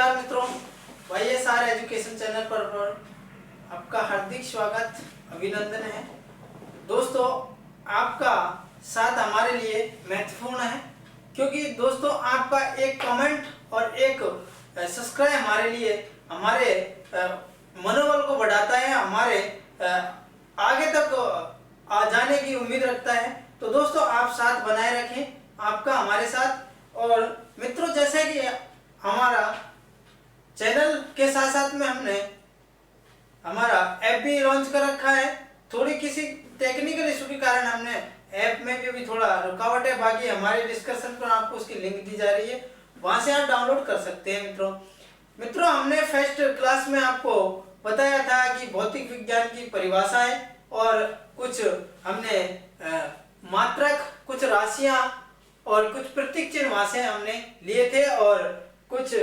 नमस्कार मित्रों, YSR education channel पर आपका हार्दिक स्वागत अभिनंदन है। दोस्तों, आपका साथ हमारे लिए महत्वपूर्ण है, क्योंकि दोस्तों आपका एक कमेंट और एक सब्सक्राइब हमारे लिए हमारे मनोबल को बढ़ाता है, हमारे आगे तक आ जाने की उम्मीद रखता है। तो दोस्तों, आप साथ बनाए रखें, आपका हमारे साथ। और मित्रों, जैसे कि हमारा चैनल के साथ साथ में हमने हमारा ऐप भी लॉन्च कर रखा है। थोड़ी किसी टेक्निकल इशू के कारण हमने ऐप में भी थोड़ा रुकावट है, बाकी हमारे डिस्कशन पर आपको उसकी लिंक दी जा रही है, वहां से आप डाउनलोड कर सकते हैं। मित्रों, हमने फर्स्ट क्लास में आपको बताया था कि भौतिक विज्ञान की परिभाषाएं और कुछ हमने मात्रक, कुछ राशियां और कुछ प्रतीक चिन्ह वहां से हमने लिए थे। और कुछ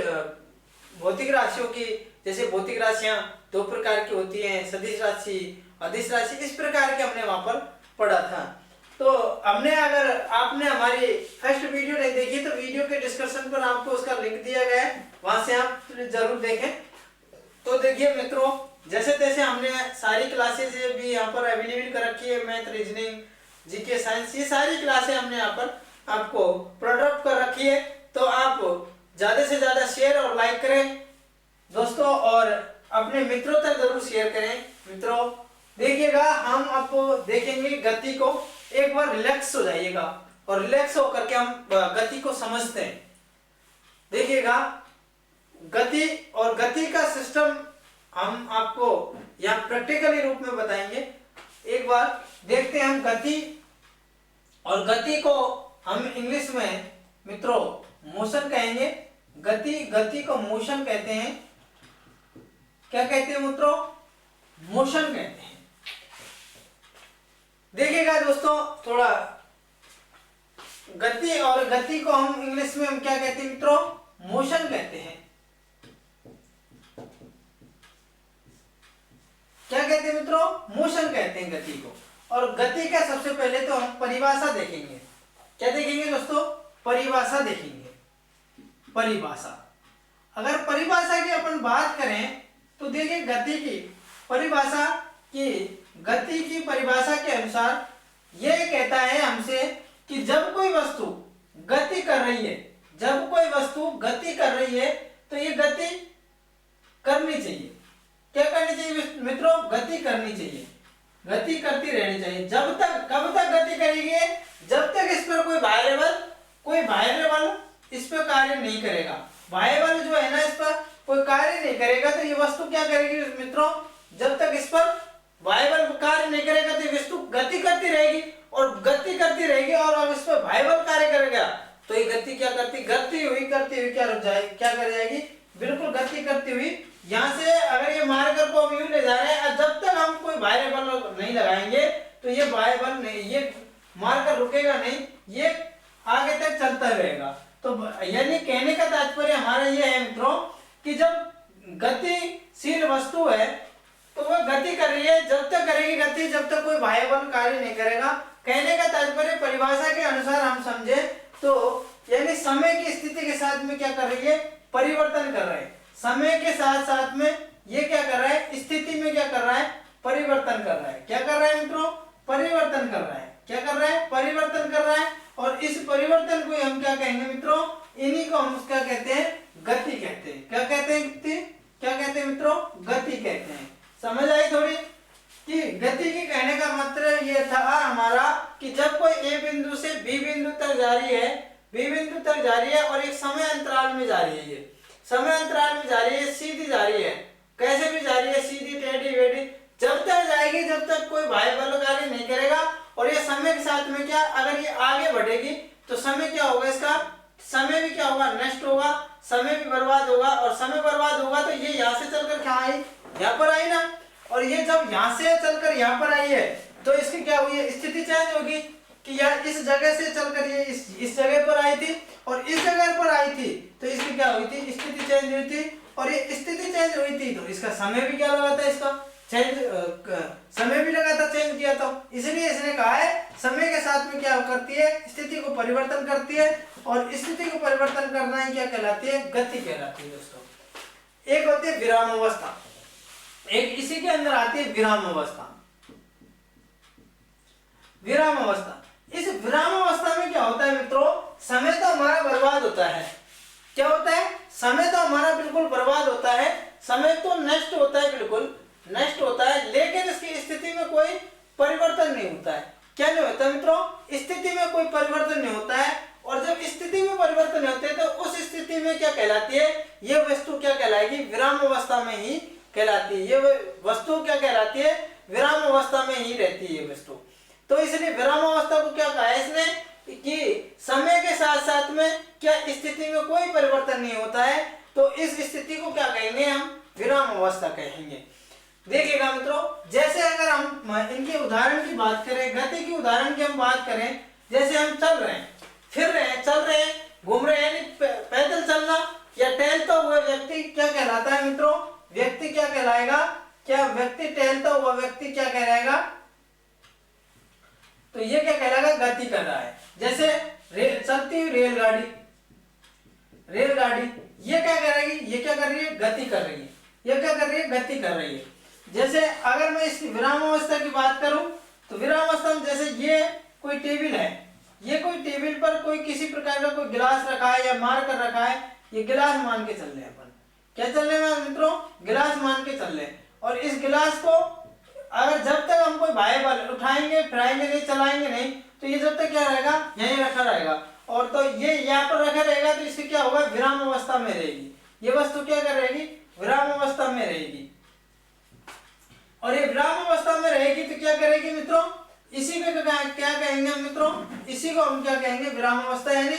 भौतिक राशियों की, जैसे भौतिक राशियां दो प्रकार की होती हैं, सदिश राशि, अदिश राशि, इस प्रकार के हमने वहां पर पढ़ा था। तो हमने, अगर आपने हमारी फर्स्ट वीडियो नहीं देखी तो वीडियो के डिस्क्रिप्शन पर आपको उसका लिंक दिया गया है, वहां से आप जरूर देखें। तो देखिए मित्रों, जैसे तैसे हमने सारी क्लासेज भी यहाँ पर अवेलेबल कर रखी है। मैथ, रीजनिंग, जीके, साइंस, ये सारी क्लासें हमने यहाँ पर आपको प्रोडक्ट कर रखी है। तो आप ज्यादा से ज्यादा शेयर और लाइक करें दोस्तों, और अपने मित्रों तक जरूर शेयर करें। मित्रों देखिएगा, हम आपको देखेंगे गति को। एक बार रिलैक्स हो जाइएगा और रिलैक्स होकर के हम गति को समझते हैं। देखिएगा, गति और गति का सिस्टम हम आपको यहाँ प्रैक्टिकली रूप में बताएंगे। एक बार देखते हैं हम गति, और गति को हम इंग्लिश में मित्रों मोशन कहेंगे। गति को मोशन कहते हैं। क्या कहते हैं मित्रों? मोशन कहते हैं। देखिएगा दोस्तों, थोड़ा गति और गति को हम इंग्लिश में हम क्या कहते हैं मित्रों? मोशन कहते हैं। क्या कहते हैं मित्रों? मोशन कहते हैं गति को। और गति का सबसे पहले तो हम परिभाषा देखेंगे। क्या देखेंगे दोस्तों? परिभाषा देखेंगे। परिभाषा, अगर परिभाषा की अपन बात करें तो देखिए, गति की परिभाषा के अनुसार यह कहता है हमसे कि जब कोई वस्तु गति कर रही है, तो ये गति करनी चाहिए। क्या करनी चाहिए मित्रों? गति करनी चाहिए, गति करती रहनी चाहिए। जब तक, कब तक गति करेगी? जब तक इस पर कोई बाह्य बल इस पर कार्य नहीं करेगा। बाह्य बल जो है ना, इस पर कोई कार्य नहीं करेगा, तो ये वस्तु क्या करेगी मित्रों? जब तक इस पर बाह्य बल कार्य नहीं करेगा तो ये वस्तु गति करती रहेगी, और गति करती रहेगी। और अब इस पर बाह्य बल कार्य करेगा तो ये गति क्या करती? करती हुई क्या रुक जाएगी? क्या कर जाएगी? बिल्कुल गति करती हुई। यहाँ से अगर ये मार्कर को हम यूं ले जा रहे हैं, जब तक हम कोई बाह्य बल नहीं लगाएंगे तो ये बाह्य बल नहीं, ये मार्कर रुकेगा नहीं, ये आगे तक चलता रहेगा। तो यानी कहने का तात्पर्य हमारा ये है मित्रों कि जब गतिशील वस्तु है तो वह गति कर रही है, जब तक करेगी गति, जब तक कोई बाह्य बल कार्य नहीं करेगा। कहने का तात्पर्य परिभाषा के अनुसार हम समझे तो यानी समय की स्थिति के साथ में क्या कर रही है? परिवर्तन कर रहा है। समय के साथ साथ में ये क्या कर रहा है? स्थिति में क्या कर रहा है? परिवर्तन कर रहा है। क्या कर रहा है मित्रों? परिवर्तन कर रहा है। क्या कर रहा है? परिवर्तन कर रहा है। और इस परिवर्तन को हम क्या कहेंगे मित्रों? इन्हीं को हम क्या कहते हैं? गति कहते हैं। क्या कहते हैं? क्या कहते हैं मित्रों? गति कहते हैं। समझ आई थोड़ी कि गति की कहने का मतलब ये था हमारा कि जब कोई ए बिंदु से बी बिंदु तक जा रही है, और एक समय अंतराल में जा रही है, ये समय अंतराल में जा रही है, सीधी जा रही है। कैसे भी जा रही है? सीधी, टेढ़ी, बेढ़ी, जब तक जाएगी जब तक कोई बाह्य बल कार्य नहीं करेगा। और ये समय के साथ में क्या, अगर ये आगे बढ़ेगी तो समय क्या होगा? इसका समय भी क्या होगा? नष्ट होगा, समय भी बर्बाद होगा। और समय बर्बाद होगा तो ये यहाँ से चलकर क्या आई? यहाँ पर आई ना। और ये जब यहाँ से चलकर यहाँ पर आई है तो इसकी क्या हुई है? स्थिति चेंज होगी कि यार इस जगह से चलकर ये इस जगह पर आई थी और इस जगह पर आई थी, तो इसकी क्या हुई थी? स्थिति चेंज हुई थी। और ये स्थिति चेंज हुई थी तो इसका समय भी क्या लगा था? इसका समय भी लगा था, चेंज किया था। इसलिए इसने कहा है समय के साथ में क्या करती है? स्थिति को परिवर्तन करती है। और स्थिति को परिवर्तन करना ही क्या कहलाती है? गति कहलाती है दोस्तों। एक होती है विराम अवस्था, एक इसी के अंदर आती है विराम अवस्था। विराम अवस्था, इस विराम अवस्था में क्या होता है मित्रों, समय तो हमारा बर्बाद होता है। क्या होता है, समय तो हमारा बिल्कुल बर्बाद होता है, समय तो नष्ट होता है, बिल्कुल नष्ट होता है, लेकिन इसकी स्थिति में कोई परिवर्तन नहीं होता है। क्या नहीं होता मित्रों, स्थिति में कोई परिवर्तन नहीं होता है। और जब स्थिति में परिवर्तन नहीं होते तो उस स्थिति में क्या कहलाती है, ये वस्तु क्या कहलाएगी, विराम अवस्था में ही कहलाती है। ये वस्तु क्या कहलाती है, विराम अवस्था में ही रहती है ये वस्तु। तो इसलिए विराम अवस्था को क्या कहा है इसने, कि समय के साथ साथ में क्या स्थिति में कोई परिवर्तन नहीं होता है, तो इस स्थिति को क्या कहेंगे, हम विराम अवस्था कहेंगे। देखिएगा मित्रों, जैसे अगर हम इनके उदाहरण की बात करें, गति की उदाहरण की हम बात करें, जैसे हम चल रहे हैं, फिर रहे हैं, चल रहे हैं, घूम रहे हैं, पैदल चलना या टहलता हुआ व्यक्ति क्या कहलाता है मित्रों, व्यक्ति क्या कहलाएगा, क्या व्यक्ति टहलता हुआ व्यक्ति क्या कहलाएगा, तो ये क्या कहलाएगा, गति कर रहा है। जैसे चलती हुई रेलगाड़ी, रेलगाड़ी ये क्या कर रही है, ये क्या कर रही है, गति कर रही है। ये क्या कर रही है, गति कर रही है। जैसे अगर मैं इसकी विराम अवस्था की बात करूं, तो विराम अवस्था में जैसे ये कोई टेबल है, ये कोई टेबल पर कोई किसी प्रकार का कोई गिलास रखा है या मार कर रखा है, ये गिलास मान के चल रहे हैं अपन। क्या चल रहे हैं मित्रों, गिलास मान के चल रहे हैं। और इस गिलास को अगर जब तक हम कोई भाई वाले उठाएंगे फिराएंगे नहीं, चलाएंगे नहीं, तो ये जब तक क्या रहेगा, यहीं रखा रहेगा। और तो ये यहाँ पर रखा रहेगा, तो इससे क्या होगा, विराम अवस्था में रहेगी। ये वस्तु क्या कर रहेगी, विराम अवस्था में रहेगी। और ये विराम अवस्था में रहेगी तो क्या करेगी मित्रों, इसी को क्या कहेंगे मित्रों, इसी को हम क्या कहेंगे, विराम अवस्था। यानी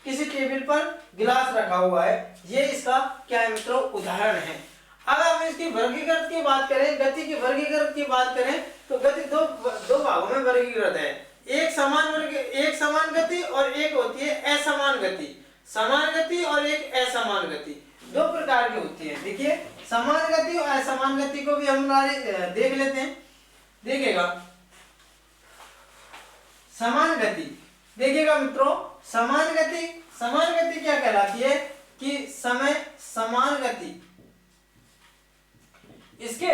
किसी टेबल पर गिलास रखा हुआ है, ये इसका क्या है मित्रों, उदाहरण है। अगर हम इसकी वर्गीकृत की बात करें, गति की वर्गीकृत की बात करें, तो गति दो भागों में वर्गीकृत है। एक समान गति और एक होती है असमान गति। समान गति और एक असमान गति, दो प्रकार की होती है। देखिए, समान गति और असमान गति को भी हम देख लेते हैं। देखिएगा, समान गति, देखिएगा मित्रों, समान गति क्या कहलाती है, कि समय समान गति, इसके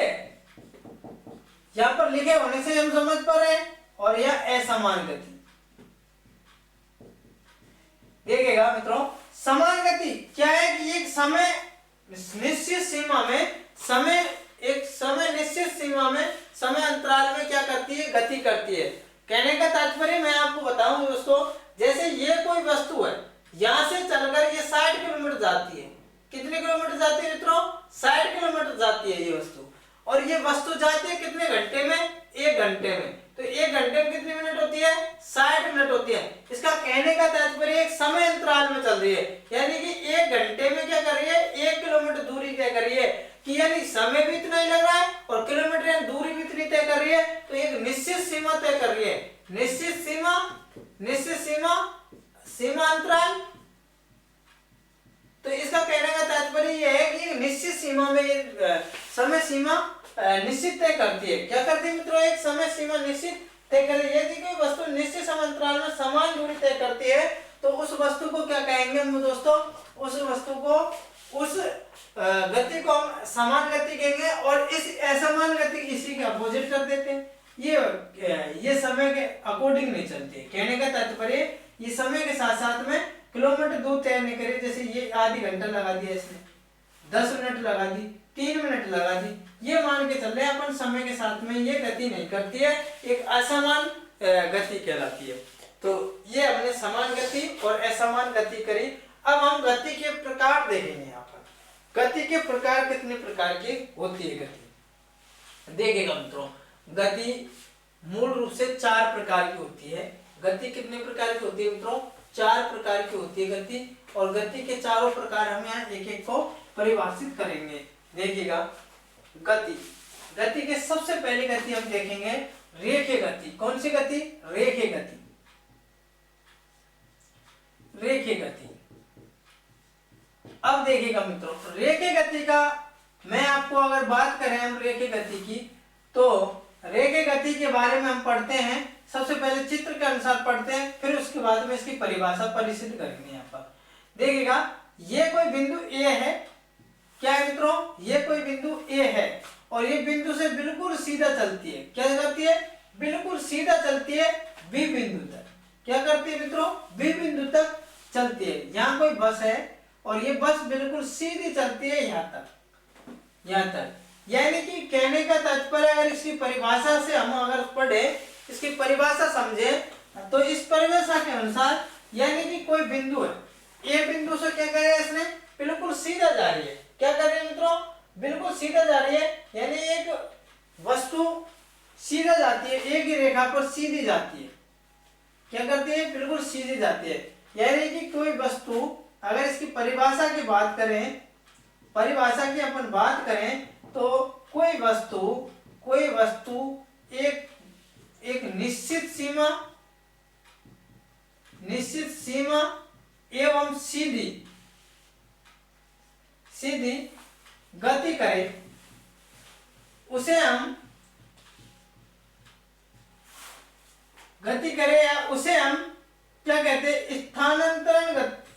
यहां पर लिखे होने से हम समझ पा रहे हैं, और यह असमान गति। देखिएगा मित्रों, समान गति क्या है, कि एक समय निश्चित सीमा में, एक समय निश्चित सीमा में, समय अंतराल में क्या करती है, गति करती है। कहने का तात्पर्य मैं आपको बताऊं दोस्तों, जैसे ये कोई वस्तु है, यहां से चलकर ये 60 किलोमीटर जाती है। कितने किलोमीटर जाती है मित्रों, 60 किलोमीटर जाती है ये वस्तु। और ये वस्तु जाती है कितने घंटे में, 1 घंटे में। तो 1 घंटे में कितने मिनट होती है, 60 मिनट होती है। इसका कहने का तात्पर्य एक समय अंतराल में चल रही है, यानी कि 1 घंटे में क्या कर रही है, 1 किलोमीटर दूरी तय कर रही है, कि यानी समय भी इतना ही लग रहा है और किलोमीटर यानी दूरी भी इतनी तय कर रही है। तो एक निश्चित सीमा तय कर रही है, निश्चित सीमा, सीमा अंतराल। तो इसका कहने का तात्पर्य यह है कि निश्चित सीमा में समय सीमा निश्चित तय करती है। क्या करती है मित्रों, एक समय सीमा निश्चित तय कर रही है। यदि कोई वस्तु निश्चित समय अंतराल में समान दूरी तय करती है, तो उस वस्तु को क्या कहेंगे हम दोस्तों, उस वस्तु को, उस गति को हम समान गति कहेंगे। और इस असमान गति इसी के अपोजिट कर देते हैं। ये समय के अकॉर्डिंग नहीं चलती है। कहने का तात्पर्य ये समय के साथ साथ में किलोमीटर दूर तय नहीं करे। जैसे ये आधी घंटा लगा दिया इसने, 10 मिनट लगा दी, 3 मिनट लगा दी, ये मान के चल रहे हैं अपन, समय के साथ में ये गति नहीं करती है, एक असमान गति कहलाती है। तो ये हमने समान गति और असमान गति करी। अब हम गति के प्रकार देखेंगे। यहाँ पर गति के प्रकार कितने प्रकार की होती है गति, देखिएगा मित्रों। गति मूल रूप से 4 प्रकार की होती है। गति कितने प्रकार की होती है मित्रों, 4 प्रकार की होती है गति। और गति के चारों प्रकार हम यहाँ एक एक को परिभाषित करेंगे। देखिएगा, गति के सबसे पहले गति हम देखेंगे रेखीय गति। कौन सी गति, रेखीय गति। रेखीय गति, अब देखिएगा मित्रों, रेखीय गति का मैं आपको अगर बात करें हम रेखीय गति की, तो रेखीय गति के बारे में हम पढ़ते हैं। सबसे पहले चित्र के अनुसार पढ़ते हैं, फिर उसके बाद में इसकी परिभाषा परिसिद्ध करेंगे। यहाँ पर देखिएगा, ये कोई बिंदु ए है, क्या है मित्रों, और ये बिंदु से बिल्कुल सीधा चलती है। क्या करती है? बिल्कुल सीधा चलती है बी बिंदु तक। क्या करती है मित्रों? बी बिंदु तक चलती है। यहाँ कोई बस है और ये बस बिल्कुल सीधी चलती है यहाँ तक, यहाँ तक। यानी कि कहने का तात्पर्य, अगर इसकी परिभाषा से हम अगर पढ़े, इसकी परिभाषा समझे, तो इस परिभाषा के अनुसार यानी कि कोई बिंदु है, ए बिंदु से क्या करे इसने? बिल्कुल सीधा जा रही है। क्या कर रही है मित्रों? बिल्कुल सीधा जा रही है। यानी एक वस्तु सीधा जाती है, एक ही रेखा पर सीधी जाती है। क्या करती है? बिल्कुल सीधी जाती है। यानी कि कोई वस्तु, अगर इसकी परिभाषा की बात करें, परिभाषा की अपन बात करें, तो कोई वस्तु एक निश्चित सीमा एवं सीधी गति करे, उसे हम क्या कहते हैं?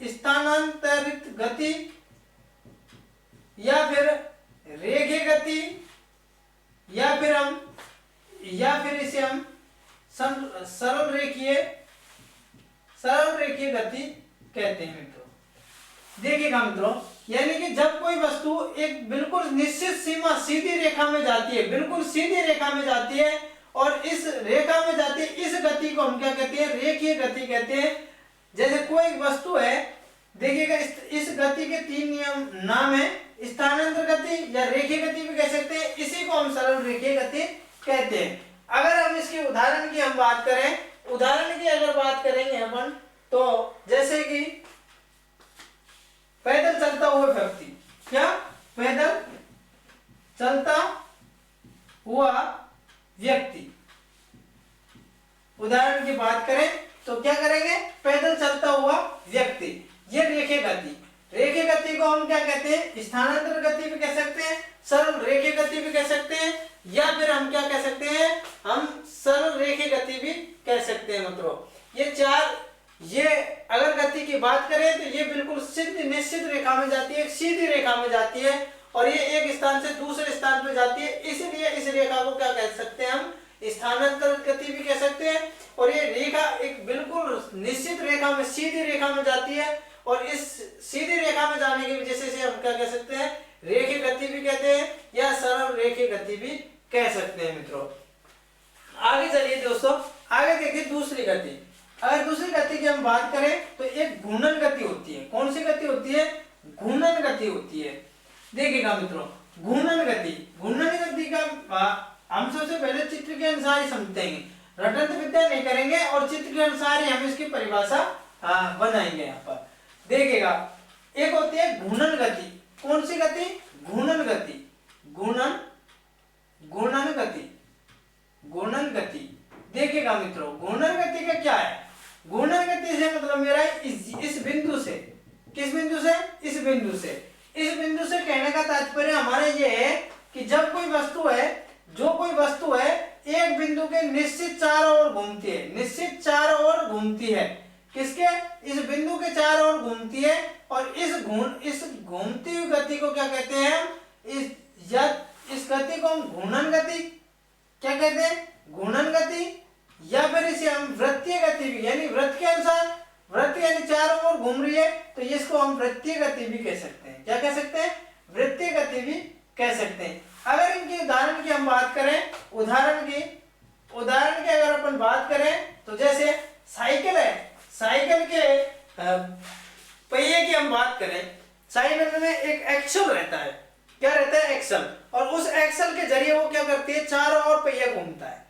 स्थानांतरित गति या फिर रेखीय गति, या फिर इसे हम सरल रेखीय गति कहते हैं मित्रों। देखिएगा मित्रों, यानी कि जब कोई वस्तु एक बिल्कुल निश्चित सीमा सीधी रेखा में जाती है, बिल्कुल सीधी रेखा में जाती है, और इस रेखा में जाती है, इस गति को हम क्या कहते हैं? रेखीय गति कहते हैं। जैसे कोई वस्तु है, देखिएगा, इस गति के 3 नियम नाम है, स्थानांतर गति या रेखीय गति भी कह सकते हैं, इसी को हम सरल रेखीय गति कहते हैं। अगर हम इसके उदाहरण की हम बात करें, उदाहरण की अगर बात करेंगे अपन, तो जैसे कि पैदल चलता हुआ व्यक्ति, क्या? पैदल चलता हुआ व्यक्ति, उदाहरण की बात करें तो क्या करेंगे? पैदल चलता हुआ व्यक्ति, ये रेखीय गति को हम क्या कहते हैं? स्थानांतर गति भी कह सकते हैं, सरल रेखीय गति भी कह सकते हैं, या फिर हम क्या कह सकते हैं? हम सरल रेखीय गति भी कह सकते हैं मित्रों। ये अगर गति की बात करें तो ये बिल्कुल निश्चित रेखा में जाती है, एक सीधी रेखा में जाती है, और ये एक स्थान से दूसरे स्थान पर जाती है, इसलिए इस रेखा को क्या कह सकते हैं? हम स्थानांतर गति भी कह सकते हैं। और ये रेखा एक बिल्कुल निश्चित रेखा में, सीधी रेखा में जाती है, और इस सीधी रेखा में जाने की वजह से हम क्या कह सकते हैं? रेखीय गति भी कहते हैं, या सरल रेखीय गति भी कह सकते हैं मित्रों। आगे चलिए दोस्तों, आगे देखिए दूसरी गति। अगर दूसरी गति की हम बात करें तो एक घूर्णन गति होती है। कौन सी गति होती है? घूर्णन गति होती है। देखिएगा मित्रों, घूर्णन गति का हम सबसे पहले चित्र के अनुसार ही समझते हैं, रटंत विद्या नहीं करेंगे, और चित्र के अनुसार ही हम इसकी परिभाषा बनाएंगे। यहाँ पर देखिएगा, एक होती है घूर्णन गति। कौन सी गति? घूर्णन गति। देखिएगा मित्रों, घूर्णन गति का क्या है? घूर्णन गति से मतलब मेरा इस बिंदु से, किस बिंदु से? इस बिंदु से कहने का तात्पर्य हमारा ये है कि जब कोई वस्तु है, एक बिंदु के निश्चित चारों ओर घूमती है, किसके? इस बिंदु के चारों ओर घूमती है, और इस घूमती हुई गति को क्या कहते हैं? इस गति को हम घूर्णन गति क्या कहते हैं? घूर्णन गति, या फिर इसे हम वृत्तीय गति भी, यानी वृत्त के अनुसार, वृत्त यानी चारों ओर घूम रही है, तो इसको हम वृत्तीय गति भी कह सकते हैं। क्या कह सकते हैं? वृत्तीय गति भी कह सकते हैं। अगर इनके उदाहरण की हम बात करें, उदाहरण की अगर अपन बात करें, तो जैसे साइकिल है, साइकिल के पहिए की हम बात करें, साइकिल में एक एक्सल रहता है। क्या रहता है? एक्सल। और उस एक्सल के जरिए वो क्या करती है? चारों ओर पहिया घूमता है,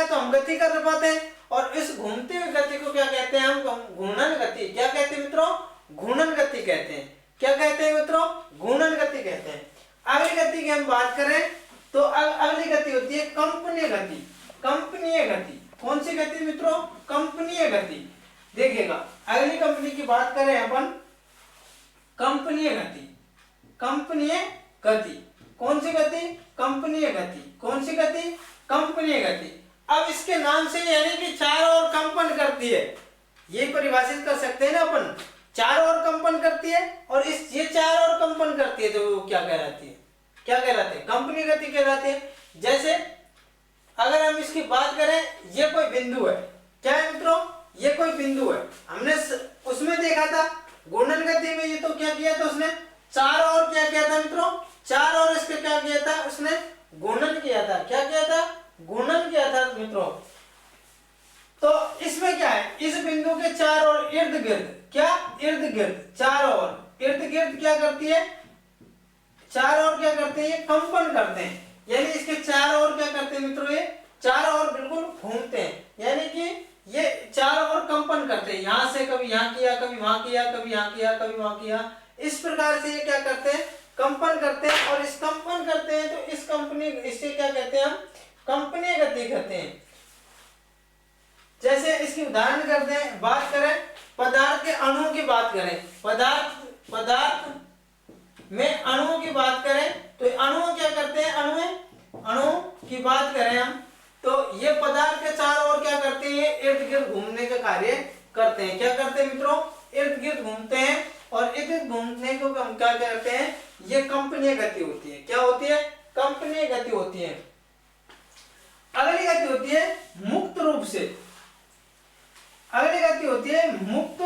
तो हम गति कर पाते हैं, और इस घूमती हुई गति को क्या कहते हैं? हम घूर्णन गति। क्या कहते हैं मित्रों? घूर्णन गति कहते हैं। क्या कहते हैं मित्रों? घूर्णन गति कहते हैं। अगली गति की हम बात करें तो अगली गति होती है कंपनीय गति। कौन सी गति मित्रों? कंपनीय गति। देखिएगा, अगली कंपनी की बात करें अपन, कंपनीय गति। कौन सी गति? कंपनीय गति। कौन सी गति? कंपनीय गति। अब इसके नाम से यानी कि चारों ओर कंपन करती है, ये परिभाषित कर सकते हैं ना अपन, चारों ओर कंपन करती है, और ये चारों ओर कंपन करती है, तो वो क्या कहलाती है? क्या कहलाते हैं, कंपनी गति कहलाते हैं। जैसे अगर हम इसकी बात करें, ये कोई बिंदु है, क्या है मित्रों, ये कोई बिंदु है, हमने उसमें देखा था घूर्णन गति में, ये तो क्या किया था उसने, चार और क्या किया था मित्रों, चार और इसके क्या किया था उसने, घूर्णन किया था। क्या किया था, घूर्णन किया था मित्रों। तो इसमें क्या है, इस बिंदु के चार और इर्द गिर्द, क्या इर्द गिर्द, चार और इर्द गिर्द क्या करती है, चार और क्या करते हैं, ये कंपन करते हैं, यानी इसके चार और क्या करते हैं मित्रों, ये चार और बिल्कुल घूमते हैं, यानी कि ये चार और कंपन करते हैं, यहां से कभी यहां किया, कभी वहां किया, कभी यहां किया, कभी वहां किया, इस प्रकार से ये क्या करते हैं, कंपन करते हैं। और इस कंपन करते हैं तो इस कंपनी, इसे क्या कहते हैं हम, कंपनीय गति कहते हैं। जैसे इसकी उदाहरण करते हैं, बात करें पदार्थ के अणुओं की बात करें, पदार्थ में अणुओं की बात करें तो अणु क्या करते हैं, अणु की बात करें हम तो ये पदार्थ के चारों ओर क्या करते हैं, इर्द गिर्द घूमने का कार्य करते हैं। क्या करते हैं मित्रों, इर्द गिर्द घूमते हैं, और इर्द गिर्द घूमने को हम क्या कहते हैं, ये कंपनीय गति होती है। क्या होती है, कंपनीय गति होती है। अगली गति होती है मुक्त रूप से, अगली गति होती है मुक्त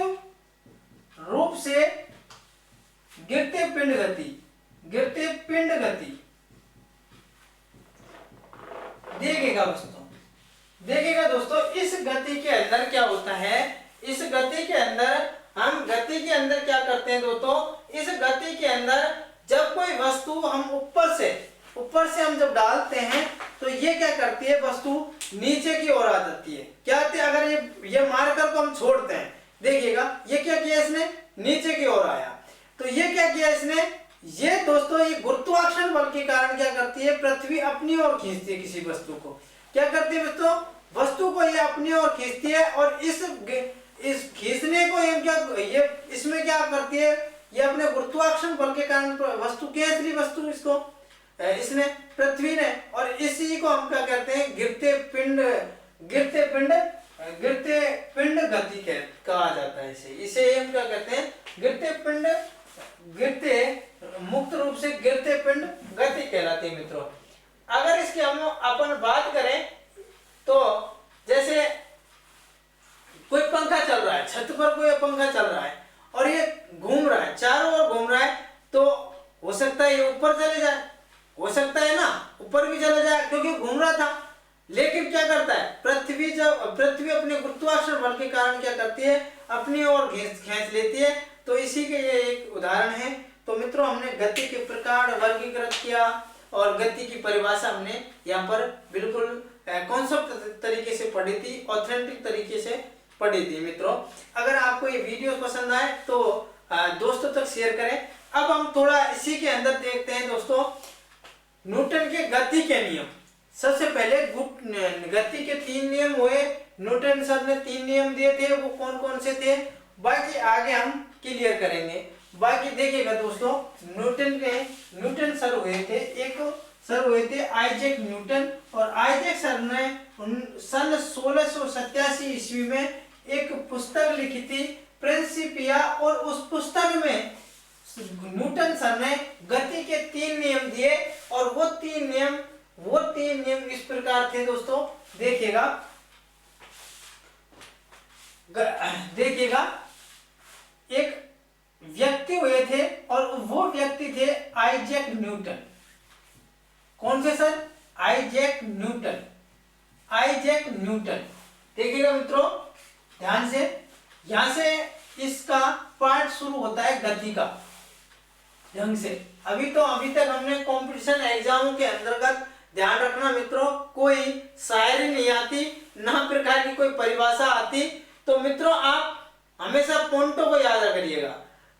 रूप से गिरते पिंड गति, गिरते पिंड गति। देखिएगा दोस्तों, इस गति के अंदर क्या होता है, इस गति के अंदर हम गति के अंदर क्या करते हैं दोस्तों, इस गति के अंदर जब कोई वस्तु हम ऊपर से हम जब डालते हैं तो ये क्या करती है, वस्तु नीचे की ओर आ जाती है। क्या होती है, अगर ये मार्कर को हम छोड़ते हैं, देखिएगा ये क्या किया इसने, नीचे की ओर आया। तो ये क्या किया इसने, ये दोस्तों ये गुरुत्वाकर्षण बल के कारण क्या करती है, पृथ्वी अपनी ओर खींचती है किसी वस्तु को। क्या करती है दोस्तों, वस्तु को ये अपनी ओर खींचती है, और इस खींचने को ये इसमें क्या करती है, ये अपने गुरुत्वाकर्षण बल के कारण वस्तु कैसी वस्तु इसको इसने पृथ्वी ने, और इसी को हम क्या कहते हैं, गिरते पिंड गति कहा जाता है। इसे हम क्या कहते हैं, गिरते मुक्त रूप से गिरते पिंड गति कहलाती है मित्रों। अगर इसकी हम अपन बात करें तो जैसे कोई पंखा चल रहा है, छत पर कोई पंखा चल रहा है और ये घूम रहा है, चारों ओर घूम रहा है, तो हो सकता है ये ऊपर चले जाए, हो सकता है ना ऊपर भी चला जाए क्योंकि घूम रहा था। लेकिन क्या करता है, पृथ्वी अपने गुरुत्वाकर्षण बल के कारण क्या करती है, अपनी ओर खींच लेती है। तो इसी के ये एक उदाहरण है। तो मित्रों, हमने गति के प्रकार वर्गीकृत किया और गति की परिभाषा हमने यहाँ पर बिल्कुल कॉन्सेप्ट तरीके से पढ़ी थी, ऑथेंटिक तरीके से पढ़ी थी। मित्रों, अगर आपको ये वीडियो पसंद आए तो दोस्तों तक शेयर करें। अब हम थोड़ा इसी के अंदर देखते हैं दोस्तों, न्यूटन के गति के नियम। सबसे पहले गति के 3 नियम हुए, न्यूटन सर ने 3 नियम दिए थे, वो कौन कौन से थे, बाकी आगे हम क्लियर करेंगे। बाकी देखिएगा दोस्तों, न्यूटन सर हुए थे, एक सर हुए थे आइजैक न्यूटन, और आइजैक सर ने सन 1687 ईस्वी में एक पुस्तक लिखी थी प्रिंसिपिया, और उस पुस्तक में न्यूटन सर ने गति के 3 नियम दिए, और वो तीन नियम इस प्रकार थे दोस्तों। देखिएगा एक व्यक्ति हुए थे और वो व्यक्ति थे आइजैक न्यूटन। कौन से सर, आइजैक न्यूटन। देखिएगा मित्रों ध्यान से, यहां से इसका पार्ट शुरू होता है गति का ढंग से। अभी तक हमने कंपटीशन एग्जामों के अंतर्गत ध्यान रखना मित्रों, कोई शायरी नहीं आती, ना प्रकार की कोई परिभाषा आती। तो मित्रों, आप हमेशा पॉइंटों को याद रखिएगा।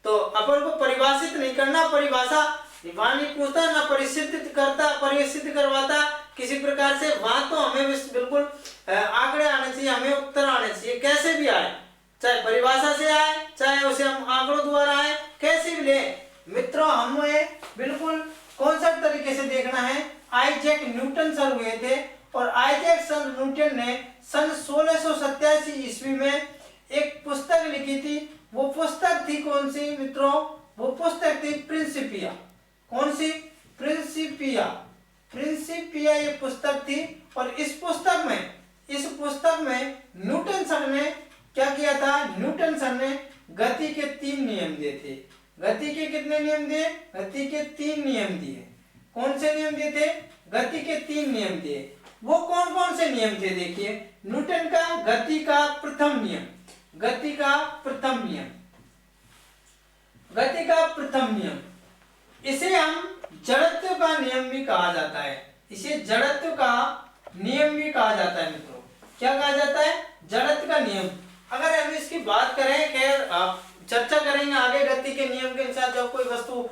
तो अपन को परिभाषित नहीं करना, परिभाषा वहां नहीं पूछता, ना परिसिद्ध करवाता किसी प्रकार से। वहां तो हमें बिल्कुल आंकड़े आने चाहिए, हमें उत्तर आने चाहिए, कैसे भी आए, चाहे परिभाषा से आए, चाहे उसे हम आंकड़ों द्वारा आए, कैसे भी ले। मित्रों, हमें बिल्कुल कॉन्सेप्ट तरीके से देखना है। आइजैक न्यूटन सर हुए थे, और आइजैक न्यूटन ने सन 1687 ईस्वी में एक पुस्तक लिखी थी। वो पुस्तक थी कौन सी मित्रों, वो पुस्तक थी प्रिंसिपिया। कौन सी, प्रिंसिपिया। प्रिंसिपिया ये पुस्तक थी। और इस पुस्तक में न्यूटन सर ने क्या किया था? न्यूटन सर ने गति के 3 नियम दिए थे। गति के कितने नियम दिए? गति के 3 नियम दिए। कौन से नियम दिए थे? गति के 3 नियम दिए। वो कौन कौन से नियम थे? देखिए, न्यूटन का गति का प्रथम नियम, गति का प्रथम नियम, गति का प्रथम नियम, इसे हम जड़त्व का नियम भी कहा जाता है। इसे जड़त्व का नियम भी कहा जाता है मित्रों। क्या कहा जाता है? जड़त्व का नियम। अगर हम इसकी बात करें, खैर आप चर्चा करेंगे आगे गति के नियम के अनुसार, जब कोई वस्तु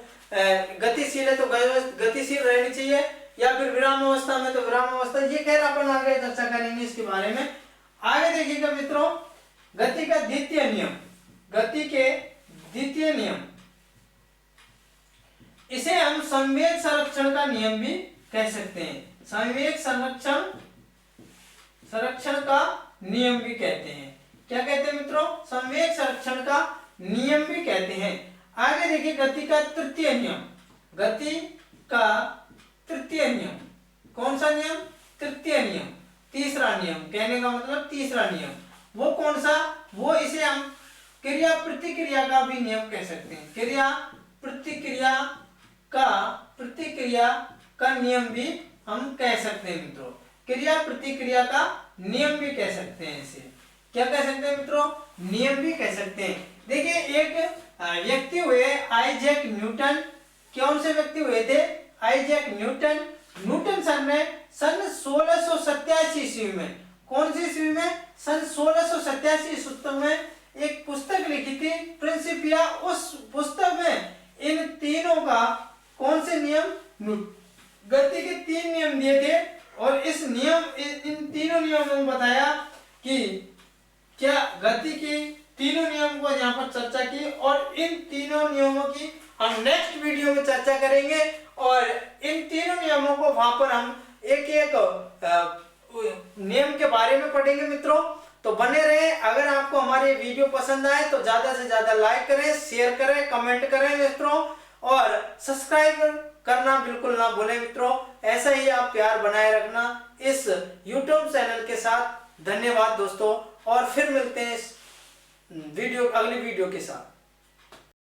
गतिशील है तो गतिशील रहनी चाहिए, या फिर विराम अवस्था में तो विराम अवस्था, ये खैर अपन आगे चर्चा करेंगे इसके बारे में। आगे देखिएगा मित्रों, गति का द्वितीय नियम, गति के द्वितीय नियम, इसे हम संवेग संरक्षण का नियम भी कह सकते हैं। संवेग संरक्षण का नियम भी कहते हैं। क्या कहते हैं मित्रों? संवेग संरक्षण का नियम भी कहते हैं। आगे देखिए, गति का तृतीय नियम, गति का तृतीय नियम, कौन सा नियम? तृतीय नियम, तीसरा नियम, कहने का मतलब तीसरा नियम। वो कौन सा? वो इसे हम क्रिया प्रतिक्रिया का भी नियम कह सकते हैं। क्रिया प्रतिक्रिया का नियम भी हम कह सकते हैं मित्रों। क्रिया प्रतिक्रिया का नियम भी कह सकते हैं। इसे क्या कह सकते हैं मित्रों? नियम भी कह सकते हैं। देखिए, एक व्यक्ति हुए आइजैक न्यूटन। कौन से व्यक्ति हुए थे? Isaac Newton. न्यूटन सर ने सन 1687 ईस्वी में, कौन सी ईस्वी में? सन 1687 ईस्वी में एक पुस्तक लिखी थी, प्रिंसिपिया। उस पुस्तक में इन तीनों का, कौन से नियम? गति के 3 नियम दिए थे। और इन तीनों नियमों में बताया कि क्या गति के तीनों नियम को यहाँ पर चर्चा की। और इन तीनों नियमों की हम नेक्स्ट वीडियो में चर्चा करेंगे। और इन तीनों नियमों को वहां पर हम एक एक नियम के बारे में पढ़ेंगे मित्रों। तो बने रहें। अगर आपको हमारे वीडियो पसंद आए तो ज्यादा से ज्यादा लाइक करें, शेयर करें, कमेंट करें मित्रों, और सब्सक्राइब करना बिल्कुल ना भूलें मित्रों। ऐसा ही आप प्यार बनाए रखना इस YouTube चैनल के साथ। धन्यवाद दोस्तों, और फिर मिलते हैं इस अगली वीडियो के साथ।